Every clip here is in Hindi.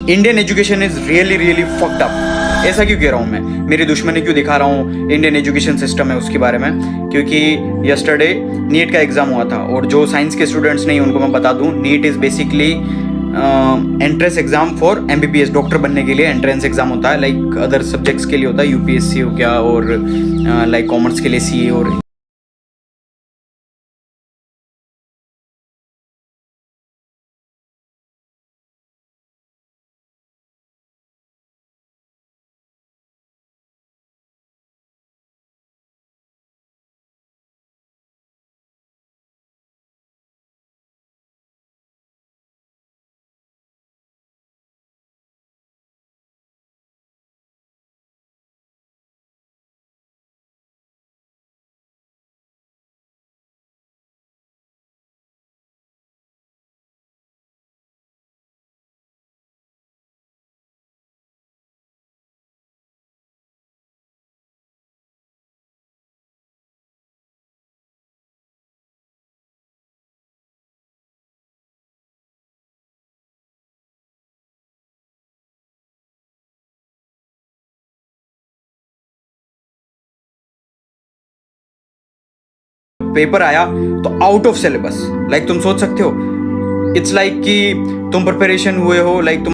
Indian education is really really fucked up. ऐसा क्यों कह रहा हूँ मैं, मेरी दुश्मनी क्यों दिखा रहा हूँ इंडियन एजुकेशन सिस्टम है उसके बारे में, क्योंकि यस्टरडे नीट का एग्ज़ाम हुआ था। और जो साइंस के स्टूडेंट्स नहीं उनको मैं बता दूँ, NEET is basically entrance exam for MBBS, doctor बनने के लिए एंट्रेंस एग्जाम होता है। लाइक अदर सब्जेक्ट्स के लिए होता है, यूपीएससी हो गया, और लाइक कॉमर्स के लिए सीए। और पेपर आया तो आउट ऑफ सिलेबस। लाइक तुम सोच सकते हो, इट्स लाइक कि तुम प्रिपरेशन हुए हो, लाइक तुम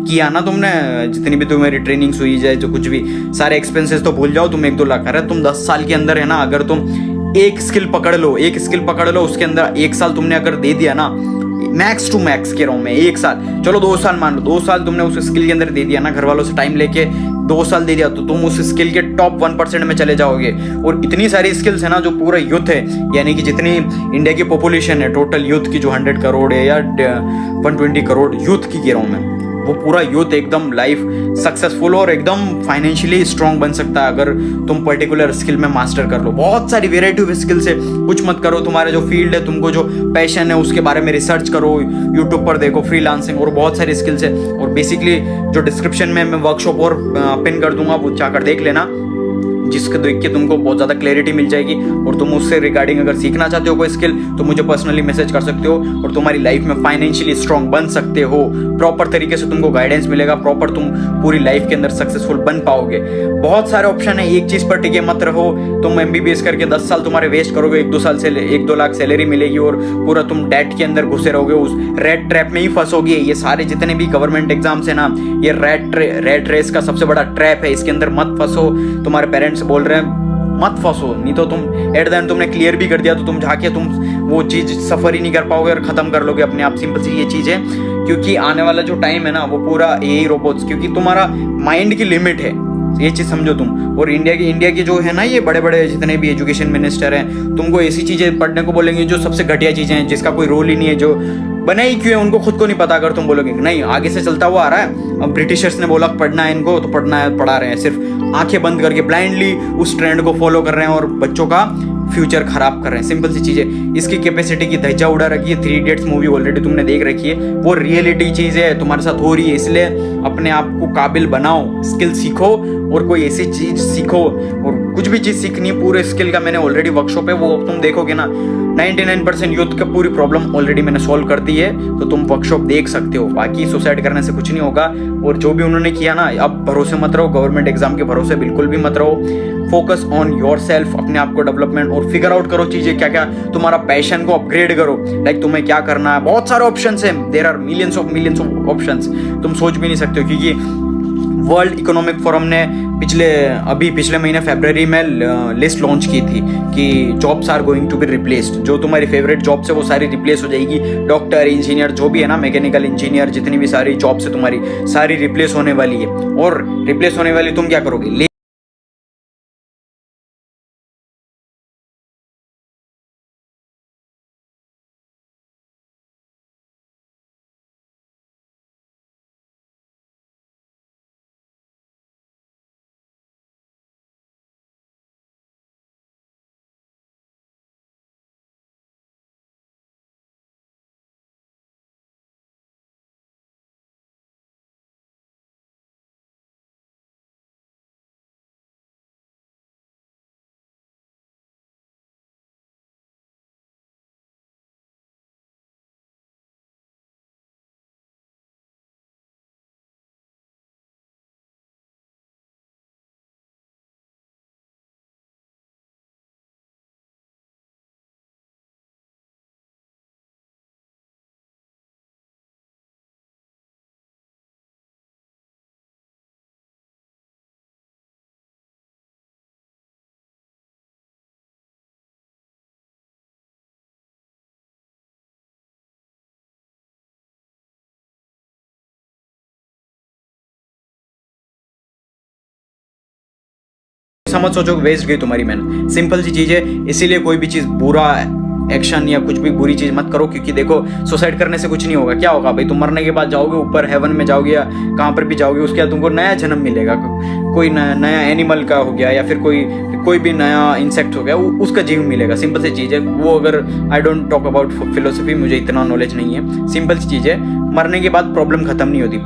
किया ना तुमने, जितनी भी तुम्हारी ट्रेनिंग्स हुई जाए, जो कुछ भी सारे एक्सपेंसेस तो भूल जाओ, तुम 1-2 लाख। अरे तुम 10 साल के अंदर है ना, अगर तुम एक स्किल पकड़ लो, उसके अंदर 1 साल तुमने अगर दे दिया ना, मैक्स टू मैक्स कह रहा हूँ मैं, 1 साल, चलो 2 साल मान लो, 2 साल तुमने उस स्किल के अंदर दे दिया ना, घर वालों से टाइम लेके 2 साल दे दिया, तो तुम उस स्किल के टॉप 1% में चले जाओगे। और इतनी सारी स्किल्स है ना, जो पूरा यूथ है, यानी कि जितनी इंडिया की पॉपुलेशन है टोटल यूथ की, जो 100 करोड़ है या 120 करोड़ यूथ की कह रहा हूँ मैं, वो पूरा यूथ एकदम लाइफ सक्सेसफुल और एकदम फाइनेंशियली स्ट्रांग बन सकता है अगर तुम पर्टिकुलर स्किल में मास्टर कर लो। बहुत सारी वेराइटी ऑफ स्किल्स है, कुछ मत करो, तुम्हारा जो फील्ड है, तुमको जो पैशन है, उसके बारे में रिसर्च करो, यूट्यूब पर देखो फ्रीलांसिंग और बहुत सारी स्किल्स है। और बेसिकली जो डिस्क्रिप्शन में मैं वर्कशॉप और पिन कर दूंगा, वो जाकर देख लेना, जिसको देख के तुमको बहुत ज़्यादा क्लैरिटी मिल जाएगी। और तुम उससे रिगार्डिंग अगर सीखना चाहते हो कोई स्किल, तो मुझे पर्सनली मैसेज कर सकते हो और तुम्हारी लाइफ में फाइनेंशियली स्ट्रांग बन सकते हो। प्रॉपर तरीके से तुमको गाइडेंस मिलेगा, प्रॉपर तुम पूरी लाइफ के अंदर सक्सेसफुल बन पाओगे। बहुत सारे ऑप्शन है, एक चीज़ पर टिके मत रहो। तुम MBBS करके 10 साल तुम्हारे वेस्ट करोगे, 1-2 साल से 1-2 लाख सैलरी मिलेगी और पूरा तुम डेट के अंदर घुसे रहोगे, उस रेट ट्रैप में ही फंसोगे। ये सारे जितने भी गवर्नमेंट एग्जाम्स है ना, ये रेट रेस का सबसे बड़ा ट्रैप है, इसके अंदर मत फंसो। तुम्हारे पेरेंट्स बोल रहे हैं मत फंसो, नहीं तो तुम एट द एंड तुमने क्लियर भी कर दिया, तो तुम जाके तुम वो चीज़ सफ़र ही नहीं कर पाओगे और ख़त्म कर लोगे अपने आप। सिंपल सी ये चीज़ है, क्योंकि आने वाला जो टाइम है ना, वो पूरा यही रोबोट्स, क्योंकि तुम्हारा माइंड की लिमिट है, ये चीज़ समझो तुम। और इंडिया की जो है ना, ये बड़े बड़े जितने भी एजुकेशन मिनिस्टर हैं, तुमको ऐसी चीज़ें पढ़ने को बोलेंगे जो सबसे घटिया चीज़ें हैं, जिसका कोई रोल ही नहीं है, जो बनाई क्यों है उनको खुद को नहीं पता। अगर तुम बोलोगे नहीं, आगे से चलता हुआ आ रहा है, अब ब्रिटिशर्स ने बोला पढ़ना है इनको, तो पढ़ना है, पढ़ा रहे हैं, सिर्फ आंखें बंद करके ब्लाइंडली उस ट्रेंड को फॉलो कर रहे हैं और बच्चों का फ्यूचर खराब कर रहे हैं। सिंपल सी चीज़ है, इसकी कैपेसिटी की धज्जा उड़ा रखी है। 3 Idiots मूवी ऑलरेडी तुमने देख रखी है, वो रियलिटी चीज़ है, तुम्हारे साथ हो रही है। इसलिए अपने आप को काबिल बनाओ, स्किल सीखो और कोई ऐसी चीज़ सीखो। और कुछ भी चीज़ सीखनी है, पूरे स्किल का मैंने ऑलरेडी वर्कशॉप है, वो तुम देखोगे ना, 99% यूथ का पूरी प्रॉब्लम ऑलरेडी मैंने सॉल्व कर दी है, तो तुम वर्कशॉप देख सकते हो। बाकी सुसाइड करने से कुछ नहीं होगा। और जो भी उन्होंने किया ना, अब भरोसे मत रहो, गवर्नमेंट एग्जाम के भरोसे बिल्कुल भी मत रहो। फोकस ऑन योर सेल्फ, अपने आप को डेवलपमेंट और फिगर आउट करो चीज़ें, क्या क्या तुम्हारा पैशन को अपग्रेड करो। लाइक तुम्हें क्या करना है, बहुत सारे ऑप्शंस हैं, there are millions of options, तुम सोच भी नहीं सकते हो। क्योंकि वर्ल्ड इकोनॉमिक फोरम ने पिछले महीने फरवरी में लिस्ट लॉन्च की थी कि jobs are going to be replaced. जो तुम्हारी फेवरेट जॉब्स है वो सारी रिप्लेस हो जाएगी। डॉक्टर, इंजीनियर, जो भी है ना, मैकेनिकल इंजीनियर, जितनी भी सारी जॉब्स है तुम्हारी, सारी रिप्लेस होने वाली है। और रिप्लेस होने वाली, तुम क्या करोगे? समझ सोचो, वेस्ट गई तुम्हारी मेहनत। सिंपल सी चीज़ है, इसीलिए कोई भी चीज़ बुरा एक्शन या कुछ भी बुरी चीज़ मत करो। क्योंकि देखो, सुसाइड करने से कुछ नहीं होगा। क्या होगा भाई, तुम मरने के बाद जाओगे ऊपर, हेवन में जाओगे या कहाँ पर भी जाओगे, उसके बाद तुमको नया जन्म मिलेगा। कोई नया एनिमल का हो गया या फिर कोई भी नया इंसेक्ट हो गया, उसका जीव मिलेगा। सिंपल सी चीज़ है वो। अगर I don't talk about philosophy, मुझे इतना नॉलेज नहीं है। सिंपल सी चीज़ है, मरने के बाद प्रॉब्लम खत्म नहीं होती।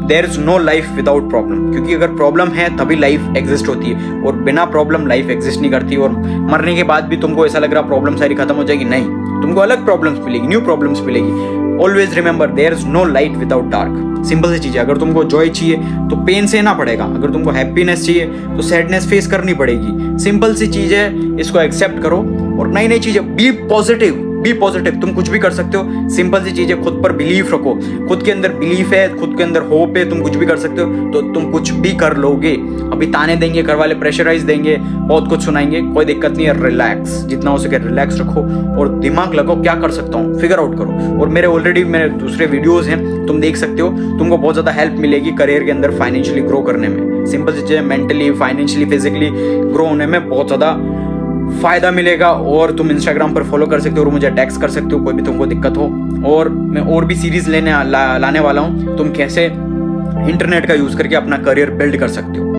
There is no life without problem. क्योंकि अगर प्रॉब्लम है तभी लाइफ एग्जिस्ट होती है, और बिना प्रॉब्लम लाइफ एग्जिस्ट नहीं करती। और मरने के बाद भी तुमको ऐसा लग रहा प्रॉब्लम सारी खत्म हो जाएगी, नहीं, तुमको अलग प्रॉब्लम्स मिलेगी, न्यू प्रॉब्लम्स मिलेगी। Always remember, there is no light without dark. Simple सी चीज़ है, अगर तुमको जॉय चाहिए तो पेन सहना पड़ेगा, अगर तुमको हैप्पीनेस चाहिए तो सैडनेस फेस करनी पड़ेगी। सिंपल सी चीज़ है, इसको एक्सेप्ट करो और नई नई चीज़ें, बी पॉजिटिव। बी पॉजिटिव, तुम कुछ भी कर सकते हो। सिंपल सी चीज है, खुद पर बिलीफ रखो, खुद के अंदर बिलीफ है, खुद के अंदर होप है, तुम कुछ भी कर सकते हो, तो तुम कुछ भी कर लोगे। अभी ताने देंगे घर वाले, प्रेशराइज देंगे, बहुत कुछ सुनाएंगे, कोई दिक्कत नहीं है। रिलैक्स, जितना हो सके रिलैक्स रखो और दिमाग लगाओ क्या कर सकता हूँ, फिगर आउट करो। और मेरे दूसरे वीडियोस हैं, तुम देख सकते हो, तुमको बहुत ज़्यादा हेल्प मिलेगी करियर के अंदर फाइनेंशियली ग्रो करने में। सिंपल सी चीज़, मेंटली, फाइनेंशियली, फिजिकली ग्रो होने में बहुत ज़्यादा फायदा मिलेगा। और तुम इंस्टाग्राम पर फॉलो कर सकते हो और मुझे टैक्स कर सकते हो, कोई भी तुमको दिक्कत हो। और मैं और भी सीरीज लाने वाला हूँ, तुम कैसे इंटरनेट का यूज़ करके अपना करियर बिल्ड कर सकते हो।